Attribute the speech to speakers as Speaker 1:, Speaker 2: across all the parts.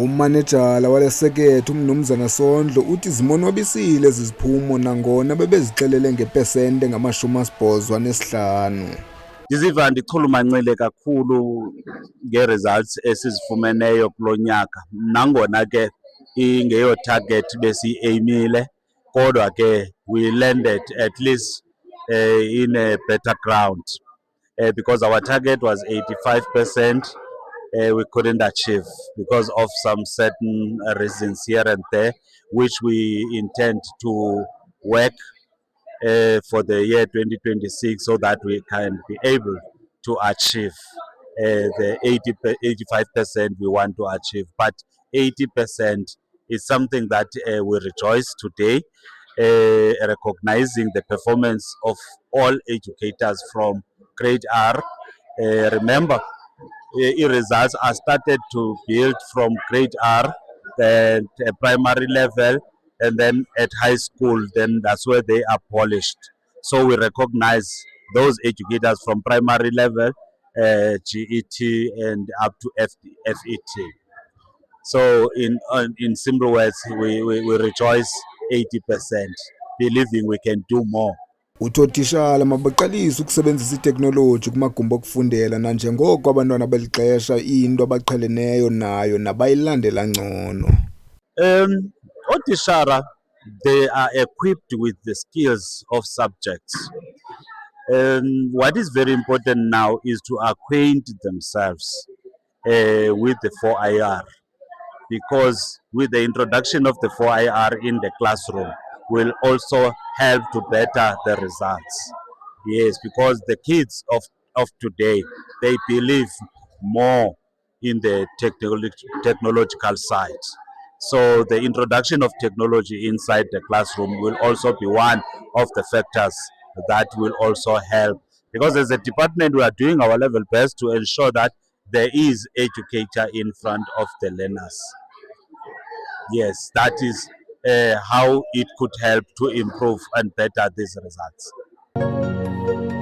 Speaker 1: Umanejala walesekethe uMnumzana Sondlo uthi zimonwabisile ezi ziphumo nangona bebezixelele ngepesente ngama-85.
Speaker 2: Ndiziva ndichulumancile kakhulu ngee-results esizifumeneyo kulo nyaka, nangona ke ingeyo target besiyi-eyimile, kodwa ke we landed at least in a better ground because our target was 85%. We couldn't achieve because of some certain reasons here and there, which we intend to work for the year 2026 so that we can be able to achieve the 85% we want to achieve. But 80% is something that we rejoice today, recognizing the performance of all educators from grade R. Remember, results are started to build from grade R at primary level, and then at high school, then that's where they are polished. So we recognize those educators from primary level, GET, and up to FET. So in simple words, we rejoice 80%, believing we can do more.
Speaker 1: Uthotishala mabaqalise ukusebenzisa iteknoloji kumagumbi okufundela nanjengoko abantwana belixesha into abaqheleneyo nayo nabayilandela ngcono.
Speaker 2: Otishara, they are equipped with the skills of subjects. What is very important now is to acquaint themselves with the 4IR, because with the introduction of the 4IR in the classroom will also help to better the results. Yes, because the kids of today, they believe more in the technological side. So the introduction of technology inside the classroom will also be one of the factors that will also help. Because as a department, we are doing our level best to ensure that there is educator in front of the learners. Yes, that is how it could help to improve and better these results.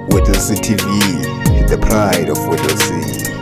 Speaker 1: Whittlesea TV, the pride of Whittlesea.